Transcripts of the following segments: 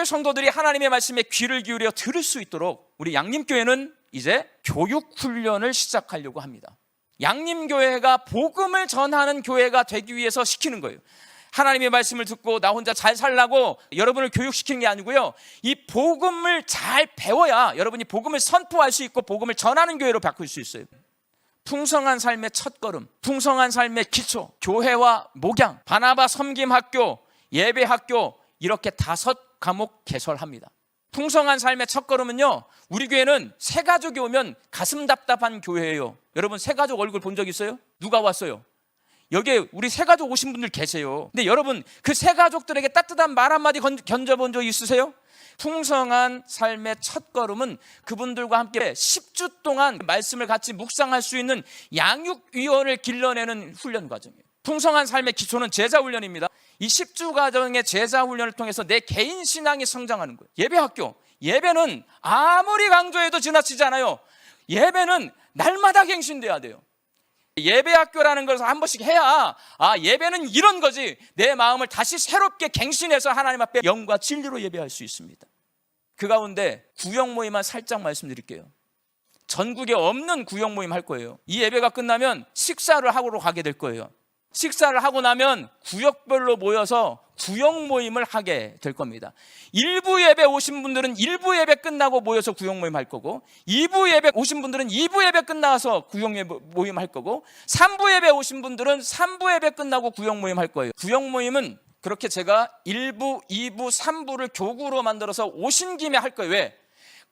성도들이 하나님의 말씀에 귀를 기울여 들을 수 있도록 우리 양림교회는 이제 교육훈련을 시작하려고 합니다. 양림교회가 복음을 전하는 교회가 되기 위해서 시키는 거예요. 하나님의 말씀을 듣고 나 혼자 잘 살라고 여러분을 교육시키는 게 아니고요, 이 복음을 잘 배워야 여러분이 복음을 선포할 수 있고 복음을 전하는 교회로 바꿀 수 있어요. 풍성한 삶의 첫걸음, 풍성한 삶의 기초, 교회와 목양, 바나바 섬김학교, 예배학교, 이렇게 5과목 개설합니다. 풍성한 삶의 첫걸음은요, 우리 교회는 새가족이 오면 가슴 답답한 교회예요. 여러분 새가족 얼굴 본 적 있어요? 누가 왔어요? 여기에 우리 새가족 오신 분들 계세요. 근데 여러분 그 새가족들에게 따뜻한 말 한마디 건져본 적 있으세요? 풍성한 삶의 첫걸음은 그분들과 함께 10주 동안 말씀을 같이 묵상할 수 있는 양육위원을 길러내는 훈련 과정이에요. 풍성한 삶의 기초는 제자훈련입니다. 이 10주 과정의 제자훈련을 통해서 내 개인 신앙이 성장하는 거예요. 예배학교, 예배는 아무리 강조해도 지나치지 않아요. 예배는 날마다 갱신돼야 돼요. 예배학교라는 것을 한 번씩 해야 예배는 이런 거지, 내 마음을 다시 새롭게 갱신해서 하나님 앞에 영과 진리로 예배할 수 있습니다. 그 가운데 구역 모임만 살짝 말씀드릴게요. 전국에 없는 구역 모임 할 거예요. 이 예배가 끝나면 식사를 하러 가게 될 거예요. 식사를 하고 나면 구역별로 모여서 구역 모임을 하게 될 겁니다. 1부 예배 오신 분들은 1부 예배 끝나고 모여서 구역 모임 할 거고, 2부 예배 오신 분들은 2부 예배 끝나서 구역 모임 할 거고, 3부 예배 오신 분들은 3부 예배 끝나고 구역 모임 할 거예요. 구역 모임은 그렇게 제가 1부, 2부, 3부를 교구로 만들어서 오신 김에 할 거예요. 왜?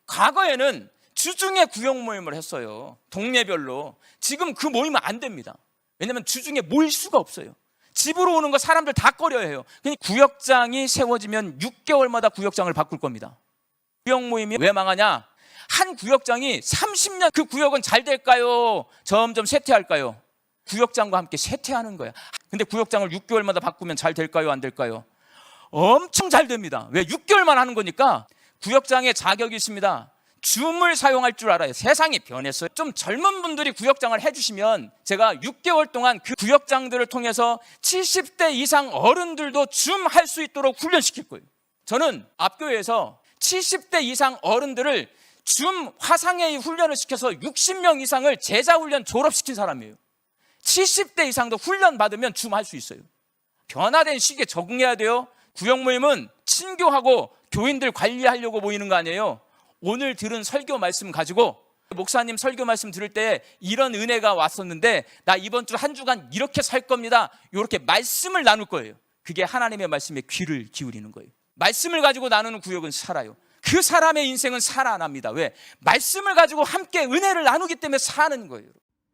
과거에는 주중에 구역 모임을 했어요. 동네별로. 지금 그 모임은 안 됩니다. 왜냐하면 주중에 모일 수가 없어요. 집으로 오는 거 사람들 다 꺼려해요. 그러니까 구역장이 세워지면 6개월마다 구역장을 바꿀 겁니다. 구역 모임이 왜 망하냐? 한 구역장이 30년 그 구역은 잘 될까요? 점점 쇠퇴할까요? 구역장과 함께 쇠퇴하는 거야. 근데 구역장을 6개월마다 바꾸면 잘 될까요? 안 될까요? 엄청 잘 됩니다. 왜? 6개월만 하는 거니까. 구역장에 자격이 있습니다. 줌을 사용할 줄 알아요. 세상이 변했어요. 좀 젊은 분들이 구역장을 해주시면 제가 6개월 동안 그 구역장들을 통해서 70대 이상 어른들도 줌 할 수 있도록 훈련시킬 거예요. 저는 앞교회에서 70대 이상 어른들을 줌 화상회의 훈련을 시켜서 60명 이상을 제자훈련 졸업시킨 사람이에요. 70대 이상도 훈련 받으면 줌 할 수 있어요. 변화된 시기에 적응해야 돼요. 구역 모임은 친교하고 교인들 관리하려고 모이는 거 아니에요. 오늘 들은 설교 말씀 가지고 목사님 설교 말씀 들을 때 이런 은혜가 왔었는데 나 이번 주 한 주간 이렇게 살 겁니다. 이렇게 말씀을 나눌 거예요. 그게 하나님의 말씀에 귀를 기울이는 거예요. 말씀을 가지고 나누는 구역은 살아요. 그 사람의 인생은 살아납니다. 왜? 말씀을 가지고 함께 은혜를 나누기 때문에 사는 거예요.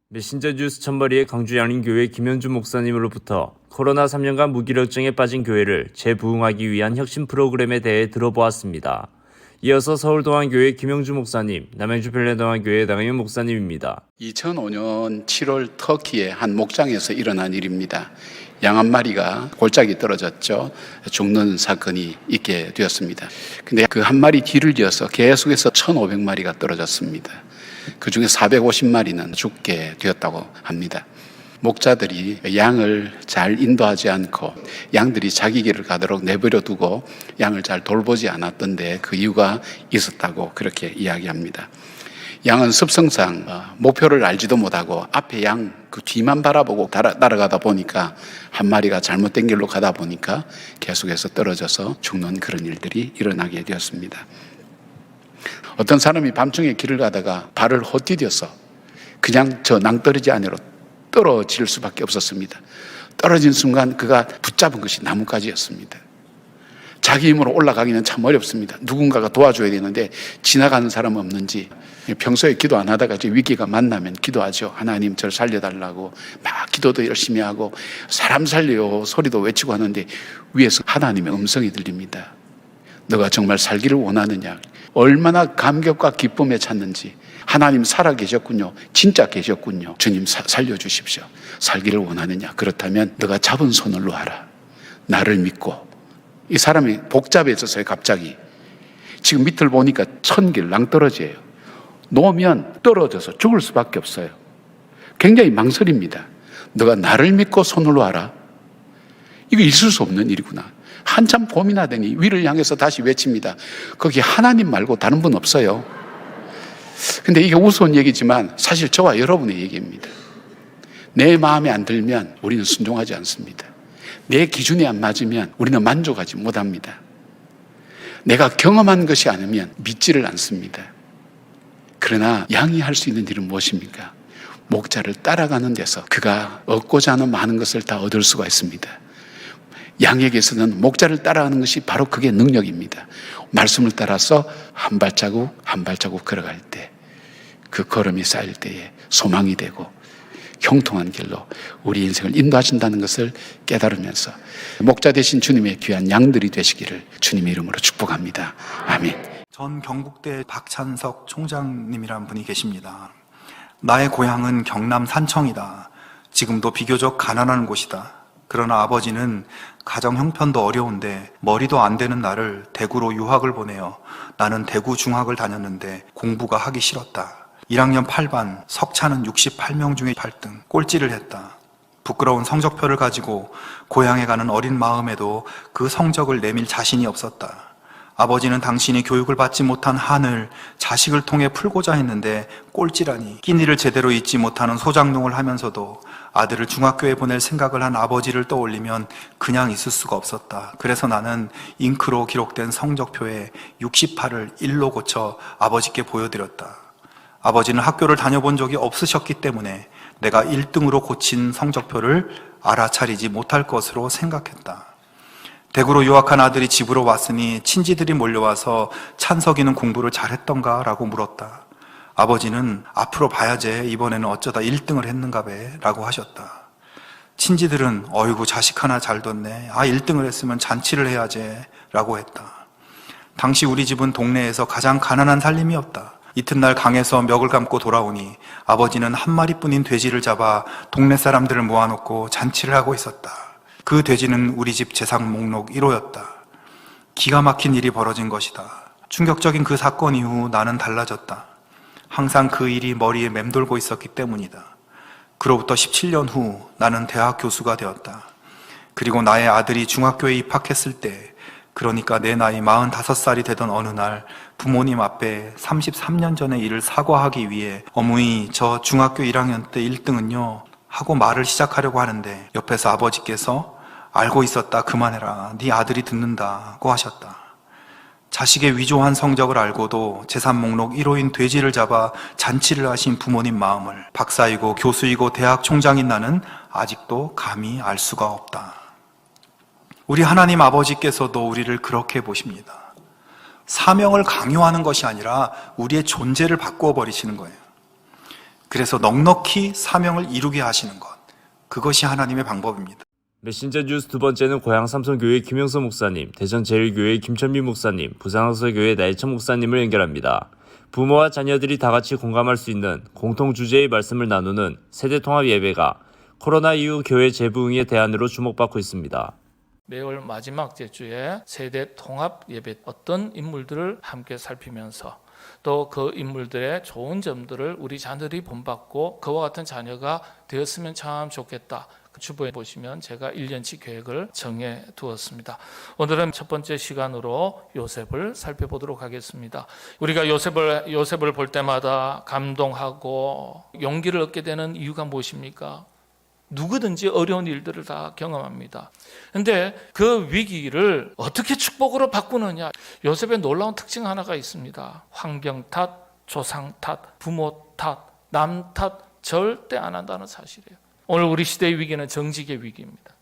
메신저 뉴스 천벌이의 광주 양림교회 김현주 목사님으로부터 코로나 3년간 무기력증에 빠진 교회를 재부흥하기 위한 혁신 프로그램에 대해 들어보았습니다. 이어서 서울동안교회 김영주 목사님, 남양주 별내동안교회 나경윤 목사님입니다. 2005년 7월 터키의 한 목장에서 일어난 일입니다. 양 한 마리가 골짜기 떨어졌죠. 죽는 사건이 있게 되었습니다. 근데 그 한 마리 뒤를 이어서 계속해서 1,500마리가 떨어졌습니다. 그 중에 450마리는 죽게 되었다고 합니다. 목자들이 양을 잘 인도하지 않고 양들이 자기 길을 가도록 내버려 두고 양을 잘 돌보지 않았던데 그 이유가 있었다고 그렇게 이야기합니다. 양은 습성상 목표를 알지도 못하고 앞에 양 그 뒤만 바라보고 따라가다 보니까 한 마리가 잘못된 길로 가다 보니까 계속해서 떨어져서 죽는 그런 일들이 일어나게 되었습니다. 어떤 사람이 밤중에 길을 가다가 발을 헛디뎌서 그냥 저 낭떠러지 안으로 떨어질 수밖에 없었습니다. 떨어진 순간 그가 붙잡은 것이 나뭇가지였습니다. 자기 힘으로 올라가기는 참 어렵습니다. 누군가가 도와줘야 되는데 지나가는 사람 없는지 평소에 기도 안 하다가 이제 위기가 만나면 기도하죠. 하나님 저를 살려달라고 막 기도도 열심히 하고 사람 살려요 소리도 외치고 하는데 위에서 하나님의 음성이 들립니다. 너가 정말 살기를 원하느냐? 얼마나 감격과 기쁨에 찼는지. 하나님 살아계셨군요. 진짜 계셨군요. 주님 살려주십시오. 살기를 원하느냐? 그렇다면 너가 잡은 손을 놓아라. 나를 믿고. 이 사람이 복잡해졌어요. 갑자기. 지금 밑을 보니까 1000길 낭떠러지예요. 놓으면 떨어져서 죽을 수밖에 없어요. 굉장히 망설입니다. 너가 나를 믿고 손을 놓아라. 이거 있을 수 없는 일이구나. 한참 고민하더니 위를 향해서 다시 외칩니다. 거기 하나님 말고 다른 분 없어요. 근데 이게 우스운 얘기지만 사실 저와 여러분의 얘기입니다. 내 마음에 안 들면 우리는 순종하지 않습니다. 내 기준에 안 맞으면 우리는 만족하지 못합니다. 내가 경험한 것이 아니면 믿지를 않습니다. 그러나 양이 할 수 있는 일은 무엇입니까? 목자를 따라가는 데서 그가 얻고자 하는 많은 것을 다 얻을 수가 있습니다. 양에게서는 목자를 따라가는 것이 바로 그게 능력입니다. 말씀을 따라서 한 발자국 한 발자국 걸어갈 때, 그 걸음이 쌓일 때에 소망이 되고 형통한 길로 우리 인생을 인도하신다는 것을 깨달으면서 목자 되신 주님의 귀한 양들이 되시기를 주님의 이름으로 축복합니다. 아멘. 전 경북대 박찬석 총장님이란 분이 계십니다. 나의 고향은 경남 산청이다. 지금도 비교적 가난한 곳이다. 그러나 아버지는 가정 형편도 어려운데 머리도 안 되는 나를 대구로 유학을 보내어 나는 대구 중학을 다녔는데 공부가 하기 싫었다. 1학년 8반, 석차는 68명 중에 8등, 꼴찌를 했다. 부끄러운 성적표를 가지고 고향에 가는 어린 마음에도 그 성적을 내밀 자신이 없었다. 아버지는 당신이 교육을 받지 못한 한을 자식을 통해 풀고자 했는데 꼴찌라니. 끼니를 제대로 잊지 못하는 소장농을 하면서도 아들을 중학교에 보낼 생각을 한 아버지를 떠올리면 그냥 있을 수가 없었다. 그래서 나는 잉크로 기록된 성적표에 68을 1로 고쳐 아버지께 보여드렸다. 아버지는 학교를 다녀본 적이 없으셨기 때문에 내가 1등으로 고친 성적표를 알아차리지 못할 것으로 생각했다. 대구로 유학한 아들이 집으로 왔으니 친지들이 몰려와서 찬석이는 공부를 잘했던가? 라고 물었다. 아버지는 앞으로 봐야지 이번에는 어쩌다 1등을 했는가 배? 라고 하셨다. 친지들은 어이구 자식 하나 잘 뒀네. 1등을 했으면 잔치를 해야지 라고 했다. 당시 우리 집은 동네에서 가장 가난한 살림이었다. 이튿날 강에서 멱을 감고 돌아오니 아버지는 한 마리뿐인 돼지를 잡아 동네 사람들을 모아놓고 잔치를 하고 있었다. 그 돼지는 우리 집 재산 목록 1호였다. 기가 막힌 일이 벌어진 것이다. 충격적인 그 사건 이후 나는 달라졌다. 항상 그 일이 머리에 맴돌고 있었기 때문이다. 그로부터 17년 후 나는 대학 교수가 되었다. 그리고 나의 아들이 중학교에 입학했을 때, 그러니까 내 나이 45살이 되던 어느 날 부모님 앞에 33년 전의 일을 사과하기 위해 어머니 저 중학교 1학년 때 1등은요 하고 말을 시작하려고 하는데 옆에서 아버지께서 알고 있었다 그만해라 네 아들이 듣는다고 하셨다. 자식의 위조한 성적을 알고도 재산 목록 1호인 돼지를 잡아 잔치를 하신 부모님 마음을 박사이고 교수이고 대학 총장인 나는 아직도 감히 알 수가 없다. 우리 하나님 아버지께서도 우리를 그렇게 보십니다. 사명을 강요하는 것이 아니라 우리의 존재를 바꾸어 버리시는 거예요. 그래서 넉넉히 사명을 이루게 하시는 것, 그것이 하나님의 방법입니다. 메신저 뉴스 두 번째는 고향 삼성교회 김영서 목사님, 대전제일교회 김천미 목사님, 부산항서교회 나혜천 목사님을 연결합니다. 부모와 자녀들이 다 같이 공감할 수 있는 공통 주제의 말씀을 나누는 세대통합 예배가 코로나 이후 교회 재부흥의 대안으로 주목받고 있습니다. 매월 마지막 제주에 세대 통합 예배 어떤 인물들을 함께 살피면서 또 그 인물들의 좋은 점들을 우리 자녀들이 본받고 그와 같은 자녀가 되었으면 참 좋겠다. 주보에 보시면 제가 1년치 계획을 정해 두었습니다. 오늘은 첫 번째 시간으로 요셉을 살펴보도록 하겠습니다. 우리가 요셉을 볼 때마다 감동하고 용기를 얻게 되는 이유가 무엇입니까? 누구든지 어려운 일들을 다 경험합니다. 그런데 그 위기를 어떻게 축복으로 바꾸느냐? 요셉의 놀라운 특징 하나가 있습니다. 환경 탓, 조상 탓, 부모 탓, 남 탓 절대 안 한다는 사실이에요. 오늘 우리 시대의 위기는 정직의 위기입니다.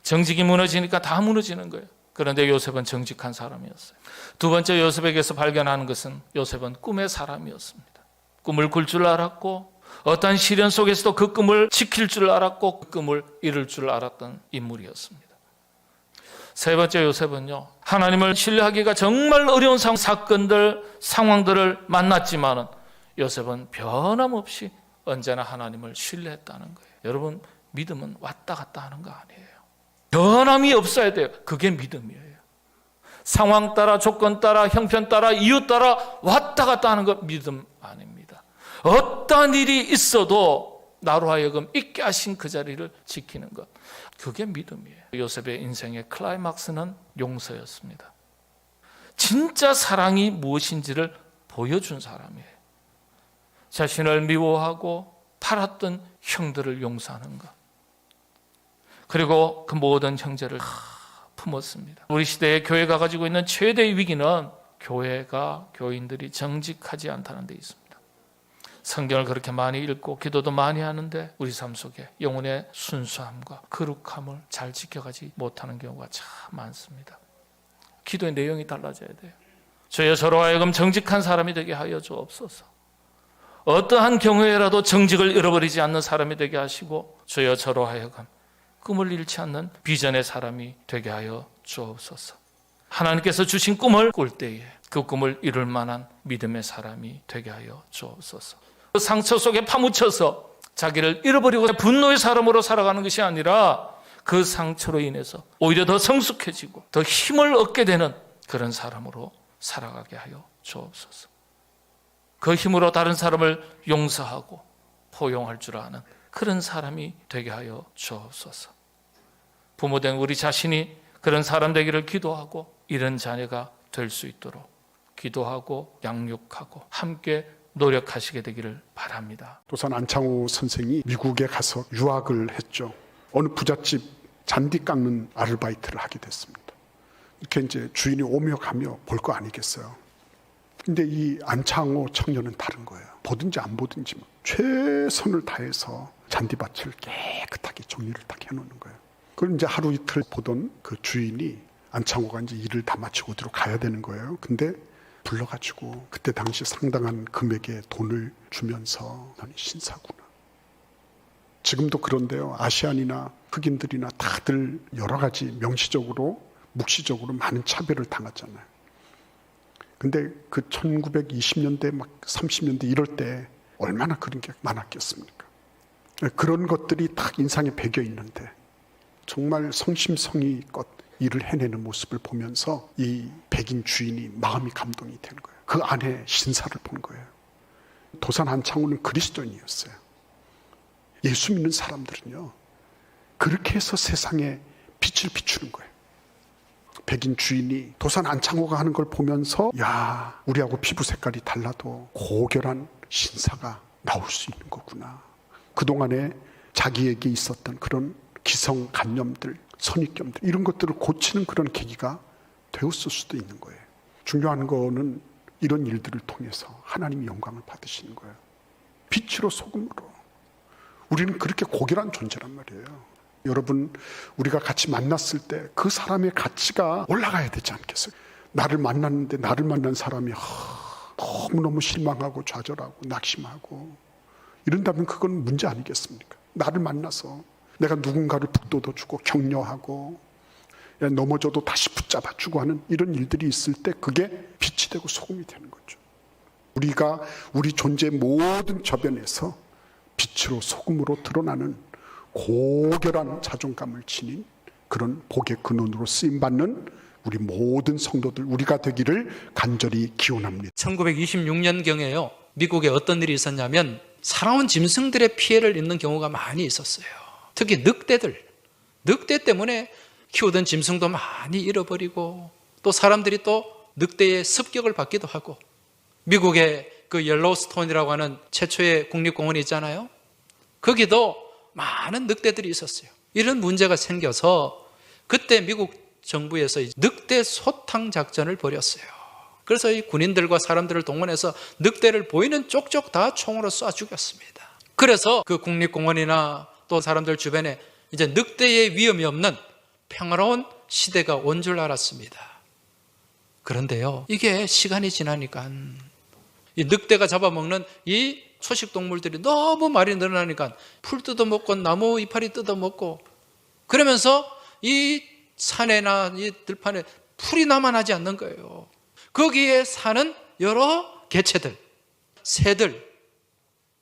정직이 무너지니까 다 무너지는 거예요. 그런데 요셉은 정직한 사람이었어요. 두 번째 요셉에게서 발견하는 것은 요셉은 꿈의 사람이었습니다. 꿈을 꿀 줄 알았고 어떠한 시련 속에서도 그 꿈을 지킬 줄 알았고 그 꿈을 이룰 줄 알았던 인물이었습니다. 세 번째 요셉은요, 하나님을 신뢰하기가 정말 어려운 사건들, 상황들을 만났지만은 요셉은 변함없이 언제나 하나님을 신뢰했다는 거예요. 여러분, 믿음은 왔다 갔다 하는 거 아니에요. 변함이 없어야 돼요. 그게 믿음이에요. 상황 따라, 조건 따라, 형편 따라, 이유 따라 왔다 갔다 하는 거 믿음 아닙니다. 어떠한 일이 있어도 나로 하여금 있게 하신 그 자리를 지키는 것, 그게 믿음이에요. 요셉의 인생의 클라이막스는 용서였습니다. 진짜 사랑이 무엇인지를 보여준 사람이에요. 자신을 미워하고 팔았던 형들을 용서하는 것, 그리고 그 모든 형제를 품었습니다. 우리 시대의 교회가 가지고 있는 최대의 위기는 교회가, 교인들이 정직하지 않다는 데 있습니다. 성경을 그렇게 많이 읽고 기도도 많이 하는데 우리 삶 속에 영혼의 순수함과 거룩함을 잘 지켜가지 못하는 경우가 참 많습니다. 기도의 내용이 달라져야 돼요. 주여 저로 하여금 정직한 사람이 되게 하여 주옵소서. 어떠한 경우에라도 정직을 잃어버리지 않는 사람이 되게 하시고, 주여 저로 하여금 꿈을 잃지 않는 비전의 사람이 되게 하여 주옵소서. 하나님께서 주신 꿈을 꿀 때에 그 꿈을 이룰 만한 믿음의 사람이 되게 하여 주옵소서. 그 상처 속에 파묻혀서 자기를 잃어버리고 분노의 사람으로 살아가는 것이 아니라 그 상처로 인해서 오히려 더 성숙해지고 더 힘을 얻게 되는 그런 사람으로 살아가게 하여 주옵소서. 그 힘으로 다른 사람을 용서하고 포용할 줄 아는 그런 사람이 되게 하여 주옵소서. 부모된 우리 자신이 그런 사람 되기를 기도하고 이런 자녀가 될 수 있도록 기도하고 양육하고 함께 노력하시게 되기를 바랍니다. 도산 안창호 선생이 미국에 가서 유학을 했죠. 어느 부잣집 잔디 깎는 아르바이트를 하게 됐습니다. 이렇게 이제 주인이 오며 가며 볼 거 아니겠어요. 근데 이 안창호 청년은 다른 거예요. 보든지 안 보든지 최선을 다해서 잔디밭을 깨끗하게 정리를 딱 해놓는 거예요. 그걸 이제 하루 이틀 보던 그 주인이 안창호가 이제 일을 다 마치고 어디로 가야 되는 거예요. 근데 불러가지고 그때 당시 상당한 금액의 돈을 주면서 너는 신사구나. 지금도 그런데요. 아시안이나 흑인들이나 다들 여러 가지 명시적으로 묵시적으로 많은 차별을 당하잖아요. 근데 그 1920년대 막 30년대 이럴 때 얼마나 그런 게 많았겠습니까? 그런 것들이 딱 인상에 배겨 있는데 정말 성심성의껏 일을 해내는 모습을 보면서 이 백인 주인이 마음이 감동이 되는 거예요. 그 안에 신사를 본 거예요. 도산 안창호는 그리스도인이었어요. 예수 믿는 사람들은요, 그렇게 해서 세상에 빛을 비추는 거예요. 백인 주인이 도산 안창호가 하는 걸 보면서, 야, 우리하고 피부 색깔이 달라도 고결한 신사가 나올 수 있는 거구나. 그동안에 자기에게 있었던 그런 기성관념들, 선입견들, 이런 것들을 고치는 그런 계기가 되었을 수도 있는 거예요. 중요한 거는 이런 일들을 통해서 하나님이 영광을 받으시는 거예요. 빛으로 소금으로. 우리는 그렇게 고결한 존재란 말이에요. 여러분, 우리가 같이 만났을 때 그 사람의 가치가 올라가야 되지 않겠어요? 나를 만났는데 나를 만난 사람이 너무너무 실망하고 좌절하고 낙심하고 이런다면 그건 문제 아니겠습니까? 나를 만나서 내가 누군가를 북돋워주고 격려하고 넘어져도 다시 붙잡아주고 하는 이런 일들이 있을 때 그게 빛이 되고 소금이 되는 거죠. 우리가 우리 존재의 모든 저변에서 빛으로 소금으로 드러나는 고결한 자존감을 지닌 그런 복의 근원으로 쓰임받는 우리 모든 성도들, 우리가 되기를 간절히 기원합니다. 1926년경에요. 미국에 어떤 일이 있었냐면 사나운 짐승들의 피해를 입는 경우가 많이 있었어요. 특히 늑대 때문에 키우던 짐승도 많이 잃어버리고 또 사람들이 또 늑대의 습격을 받기도 하고, 미국의 그 옐로우스톤이라고 하는 최초의 국립공원이 있잖아요. 거기도 많은 늑대들이 있었어요. 이런 문제가 생겨서 그때 미국 정부에서 늑대 소탕 작전을 벌였어요. 그래서 이 군인들과 사람들을 동원해서 늑대를 보이는 쪽쪽 다 총으로 쏴 죽였습니다. 그래서 그 국립공원이나 또 사람들 주변에 이제 늑대의 위험이 없는 평화로운 시대가 온 줄 알았습니다. 그런데요, 이게 시간이 지나니까 이 늑대가 잡아먹는 이 초식동물들이 너무 많이 늘어나니까 풀 뜯어먹고 나무 이파리 뜯어먹고 그러면서 이 산에나 이 들판에 풀이 남아나지 않는 거예요. 거기에 사는 여러 개체들, 새들,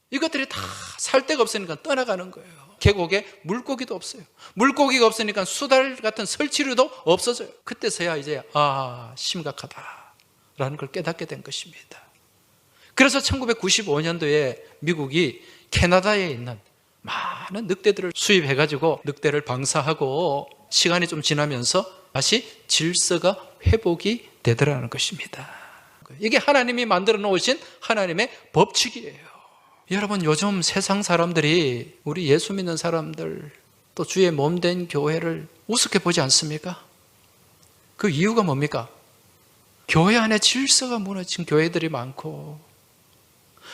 이것들이 다 살 데가 없으니까 떠나가는 거예요. 계곡에 물고기도 없어요. 물고기가 없으니까 수달 같은 설치류도 없어져요. 그때서야 이제 심각하다라는 걸 깨닫게 된 것입니다. 그래서 1995년도에 미국이 캐나다에 있는 많은 늑대들을 수입해가지고 늑대를 방사하고 시간이 좀 지나면서 다시 질서가 회복이 되더라는 것입니다. 이게 하나님이 만들어 놓으신 하나님의 법칙이에요. 여러분, 요즘 세상 사람들이 우리 예수 믿는 사람들 또 주의 몸된 교회를 우습게 보지 않습니까? 그 이유가 뭡니까? 교회 안에 질서가 무너진 교회들이 많고,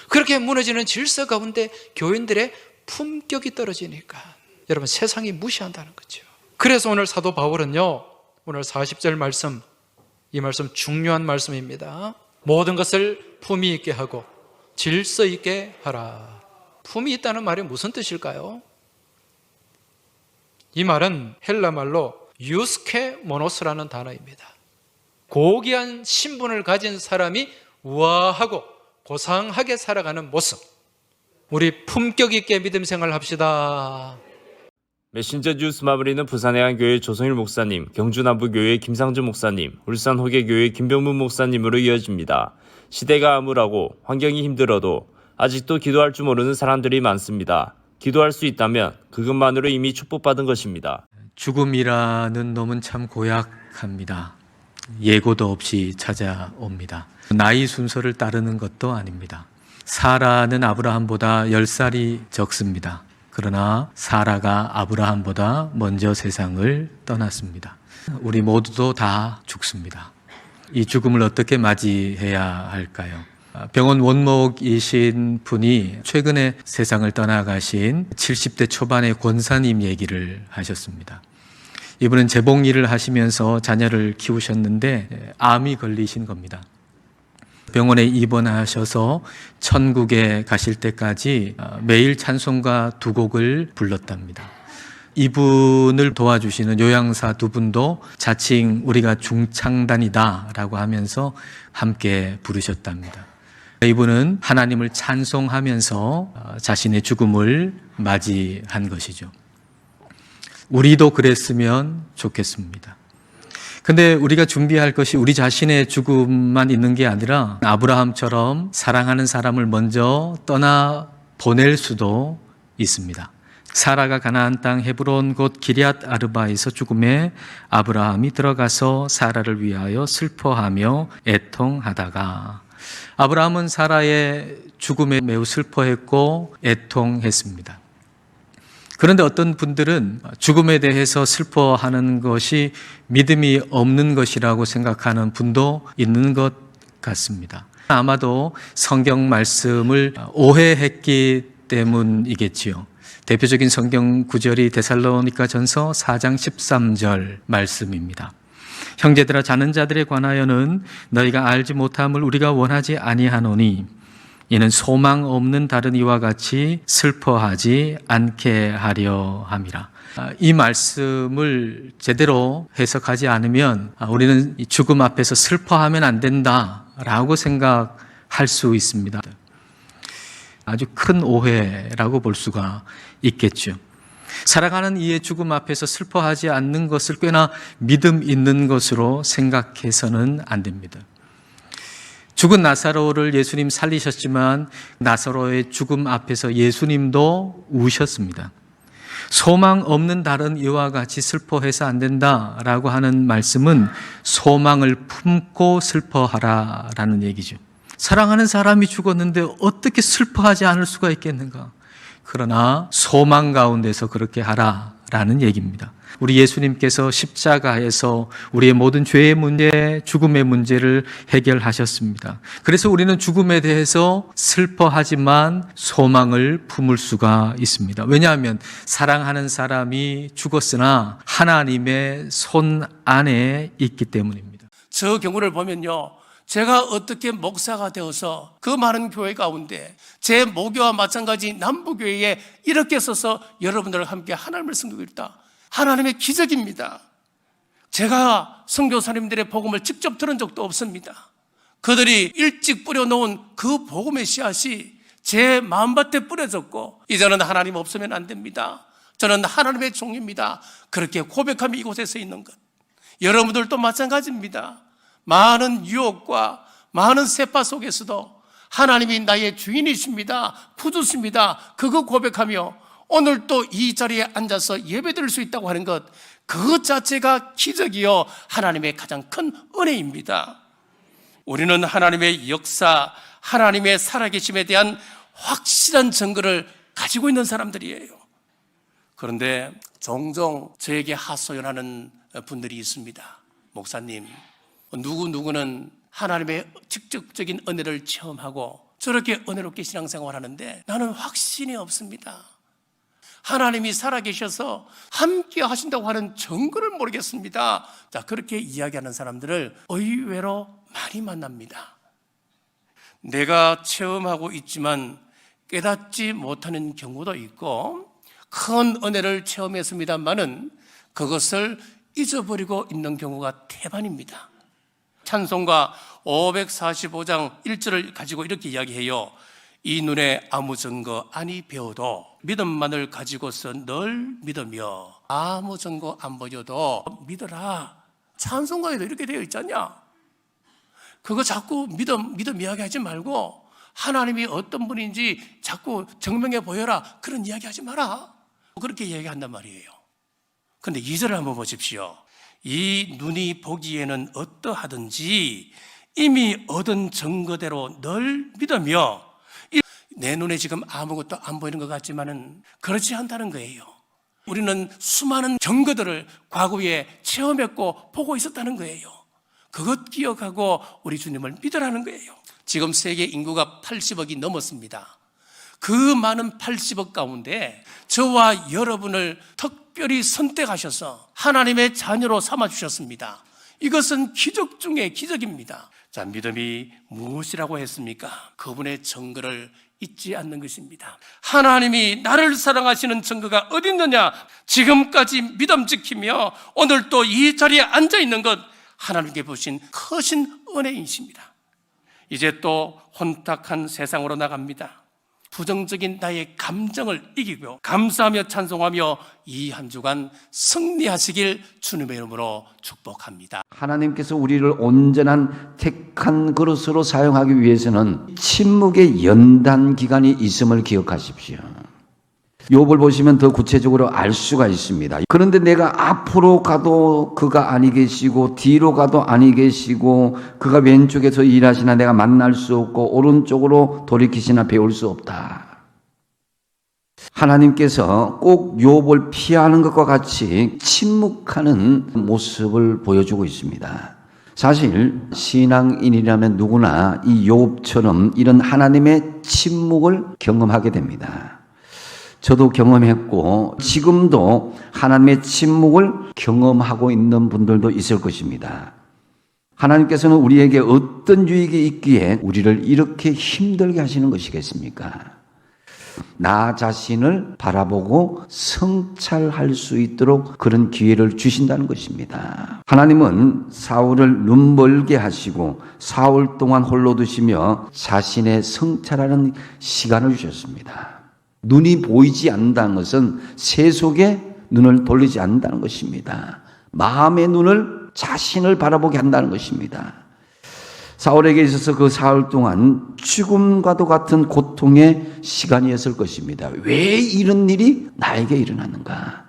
그렇게 무너지는 질서 가운데 교인들의 품격이 떨어지니까 여러분, 세상이 무시한다는 거죠. 그래서 오늘 사도 바울은요, 오늘 40절 말씀, 이 말씀 중요한 말씀입니다. 모든 것을 품위 있게 하고 질서 있게 하라. 품위 있다는 말이 무슨 뜻일까요? 이 말은 헬라 말로 유스케 모노스라는 단어입니다. 고귀한 신분을 가진 사람이 우아하고 고상하게 살아가는 모습. 우리 품격 있게 믿음 생활 합시다. 메신저 뉴스 마무리는 부산해안교회 조성일 목사님, 경주남부교회 김상준 목사님, 울산호계교회 김병문 목사님으로 이어집니다. 시대가 암울하고 환경이 힘들어도 아직도 기도할 줄 모르는 사람들이 많습니다. 기도할 수 있다면 그것만으로 이미 축복받은 것입니다. 죽음이라는 놈은 참 고약합니다. 예고도 없이 찾아옵니다. 나이 순서를 따르는 것도 아닙니다. 사라는 아브라함보다 10살이 적습니다. 그러나 사라가 아브라함보다 먼저 세상을 떠났습니다. 우리 모두도 다 죽습니다. 이 죽음을 어떻게 맞이해야 할까요? 병원 원목이신 분이 최근에 세상을 떠나가신 70대 초반의 권사님 얘기를 하셨습니다. 이분은 재봉 일을 하시면서 자녀를 키우셨는데 암이 걸리신 겁니다. 병원에 입원하셔서 천국에 가실 때까지 매일 찬송가 2곡을 불렀답니다. 이분을 도와주시는 요양사 2분도 자칭 우리가 중창단이다 라고 하면서 함께 부르셨답니다. 이분은 하나님을 찬송하면서 자신의 죽음을 맞이한 것이죠. 우리도 그랬으면 좋겠습니다. 근데 우리가 준비할 것이 우리 자신의 죽음만 있는 게 아니라 아브라함처럼 사랑하는 사람을 먼저 떠나 보낼 수도 있습니다. 사라가 가나안 땅 헤브론 곧 기럇 아르바에서 죽음에 아브라함이 들어가서 사라를 위하여 슬퍼하며 애통하다가, 아브라함은 사라의 죽음에 매우 슬퍼했고 애통했습니다. 그런데 어떤 분들은 죽음에 대해서 슬퍼하는 것이 믿음이 없는 것이라고 생각하는 분도 있는 것 같습니다. 아마도 성경 말씀을 오해했기 때문이겠지요. 대표적인 성경 구절이 데살로니가 전서 4장 13절 말씀입니다. 형제들아, 자는 자들에 관하여는 너희가 알지 못함을 우리가 원하지 아니하노니 이는 소망 없는 다른 이와 같이 슬퍼하지 않게 하려 함이라. 이 말씀을 제대로 해석하지 않으면 우리는 죽음 앞에서 슬퍼하면 안 된다라고 생각할 수 있습니다. 아주 큰 오해라고 볼 수가 있겠죠. 살아가는 이의 죽음 앞에서 슬퍼하지 않는 것을 꽤나 믿음 있는 것으로 생각해서는 안 됩니다. 죽은 나사로를 예수님 살리셨지만 나사로의 죽음 앞에서 예수님도 우셨습니다. 소망 없는 다른 이와 같이 슬퍼해서 안 된다라고 하는 말씀은 소망을 품고 슬퍼하라라는 얘기죠. 사랑하는 사람이 죽었는데 어떻게 슬퍼하지 않을 수가 있겠는가? 그러나 소망 가운데서 그렇게 하라라는 얘기입니다. 우리 예수님께서 십자가에서 우리의 모든 죄의 문제, 죽음의 문제를 해결하셨습니다. 그래서 우리는 죽음에 대해서 슬퍼하지만 소망을 품을 수가 있습니다. 왜냐하면 사랑하는 사람이 죽었으나 하나님의 손 안에 있기 때문입니다. 저 경우를 보면요, 제가 어떻게 목사가 되어서 그 많은 교회 가운데 제 모교와 마찬가지 남부교회에 이렇게 서서 여러분들과 함께 하나님을 섬기고 있다. 하나님의 기적입니다. 제가 선교사님들의 복음을 직접 들은 적도 없습니다. 그들이 일찍 뿌려놓은 그 복음의 씨앗이 제 마음밭에 뿌려졌고, 이제는 하나님 없으면 안 됩니다. 저는 하나님의 종입니다. 그렇게 고백하며 이곳에 서 있는 것. 여러분들도 마찬가지입니다. 많은 유혹과 많은 세파 속에서도 하나님이 나의 주인이십니다, 구주십니다, 그거 고백하며 오늘 또 이 자리에 앉아서 예배드릴 수 있다고 하는 것, 그것 자체가 기적이요 하나님의 가장 큰 은혜입니다. 우리는 하나님의 역사, 하나님의 살아계심에 대한 확실한 증거를 가지고 있는 사람들이에요. 그런데 종종 저에게 하소연하는 분들이 있습니다. 목사님, 누구는 하나님의 직접적인 은혜를 체험하고 저렇게 은혜롭게 신앙생활을 하는데 나는 확신이 없습니다. 하나님이 살아계셔서 함께 하신다고 하는 증거를 모르겠습니다. 자, 그렇게 이야기하는 사람들을 의외로 많이 만납니다. 내가 체험하고 있지만 깨닫지 못하는 경우도 있고 큰 은혜를 체험했습니다만은 그것을 잊어버리고 있는 경우가 태반입니다. 찬송가 545장 1절을 가지고 이렇게 이야기해요. 이 눈에 아무 증거 아니 배워도 믿음만을 가지고서 늘 믿으며 아무 증거 안 보여도 믿어라. 찬송가에도 이렇게 되어 있잖냐. 그거 자꾸 믿음 이야기하지 말고 하나님이 어떤 분인지 자꾸 증명해 보여라. 그런 이야기하지 마라. 그렇게 이야기한단 말이에요. 그런데 2절을 한번 보십시오. 이 눈이 보기에는 어떠하든지 이미 얻은 증거대로 늘 믿으며, 내 눈에 지금 아무것도 안 보이는 것 같지만은 그렇지 않다는 거예요. 우리는 수많은 증거들을 과거에 체험했고 보고 있었다는 거예요. 그것 기억하고 우리 주님을 믿으라는 거예요. 지금 세계 인구가 80억이 넘었습니다. 그 많은 80억 가운데 저와 여러분을 특별히 선택하셔서 하나님의 자녀로 삼아주셨습니다. 이것은 기적 중에 기적입니다. 자, 믿음이 무엇이라고 했습니까? 그분의 증거를 잊지 않는 것입니다. 하나님이 나를 사랑하시는 증거가 어디 있느냐? 지금까지 믿음 지키며 오늘 또 이 자리에 앉아 있는 것, 하나님께 보신 크신 은혜이십니다. 이제 또 혼탁한 세상으로 나갑니다. 부정적인 나의 감정을 이기고 감사하며 찬송하며 이 한 주간 승리하시길 주님의 이름으로 축복합니다. 하나님께서 우리를 온전한 택한 그릇으로 사용하기 위해서는 침묵의 연단 기간이 있음을 기억하십시오. 욥을 보시면 더 구체적으로 알 수가 있습니다. 그런데 내가 앞으로 가도 그가 아니 계시고 뒤로 가도 아니 계시고 그가 왼쪽에서 일하시나 내가 만날 수 없고 오른쪽으로 돌이키시나 배울 수 없다. 하나님께서 꼭 욥을 피하는 것과 같이 침묵하는 모습을 보여주고 있습니다. 사실 신앙인이라면 누구나 이 욥처럼 이런 하나님의 침묵을 경험하게 됩니다. 저도 경험했고 지금도 하나님의 침묵을 경험하고 있는 분들도 있을 것입니다. 하나님께서는 우리에게 어떤 유익이 있기에 우리를 이렇게 힘들게 하시는 것이겠습니까? 나 자신을 바라보고 성찰할 수 있도록 그런 기회를 주신다는 것입니다. 하나님은 사울을 눈멀게 하시고 사울 동안 홀로 두시며 자신의 성찰하는 시간을 주셨습니다. 눈이 보이지 않는다는 것은 세속에 눈을 돌리지 않는다는 것입니다. 마음의 눈을 자신을 바라보게 한다는 것입니다. 사울에게 있어서 그 사흘 동안 죽음과도 같은 고통의 시간이었을 것입니다. 왜 이런 일이 나에게 일어났는가?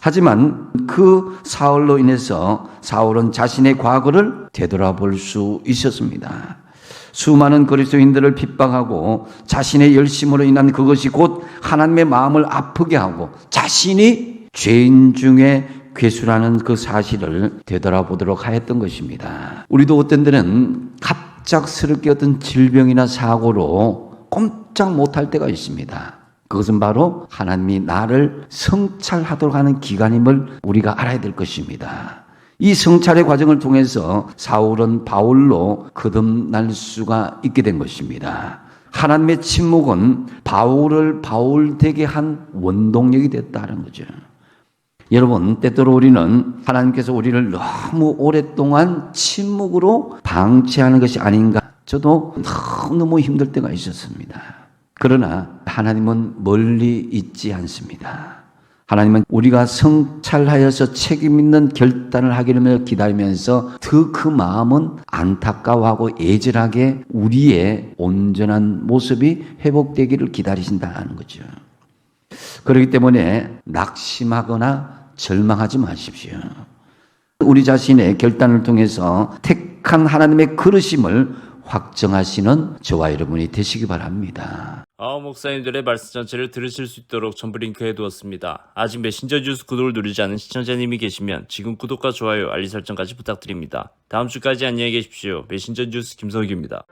하지만 그 사울로 인해서 사울은 자신의 과거를 되돌아볼 수 있었습니다. 수많은 그리스도인들을 핍박하고 자신의 열심으로 인한 그것이 곧 하나님의 마음을 아프게 하고 자신이 죄인 중에 괴수라는 그 사실을 되돌아보도록 하였던 것입니다. 우리도 어떤 때는 갑작스럽게 어떤 질병이나 사고로 꼼짝 못할 때가 있습니다. 그것은 바로 하나님이 나를 성찰하도록 하는 기간임을 우리가 알아야 될 것입니다. 이 성찰의 과정을 통해서 사울은 바울로 거듭날 수가 있게 된 것입니다. 하나님의 침묵은 바울을 바울되게 한 원동력이 됐다는 거죠. 여러분, 때때로 우리는 하나님께서 우리를 너무 오랫동안 침묵으로 방치하는 것이 아닌가, 저도 너무 힘들 때가 있었습니다. 그러나 하나님은 멀리 있지 않습니다. 하나님은 우리가 성찰하여서 책임 있는 결단을 하기를 기다리면서 그 마음은 안타까워하고 애절하게 우리의 온전한 모습이 회복되기를 기다리신다는 거죠. 그렇기 때문에 낙심하거나 절망하지 마십시오. 우리 자신의 결단을 통해서 택한 하나님의 그르심을 확정하시는 저와 여러분이 되시기 바랍니다. 아홉 목사님들의 말씀 전체를 들으실 수 있도록 전부 링크해 두었습니다. 아직 메신저 뉴스 구독을 누르지 않은 시청자님이 계시면 지금 구독과 좋아요, 알림 설정까지 부탁드립니다. 다음 주까지 안녕히 계십시오. 메신저 뉴스 김석규입니다.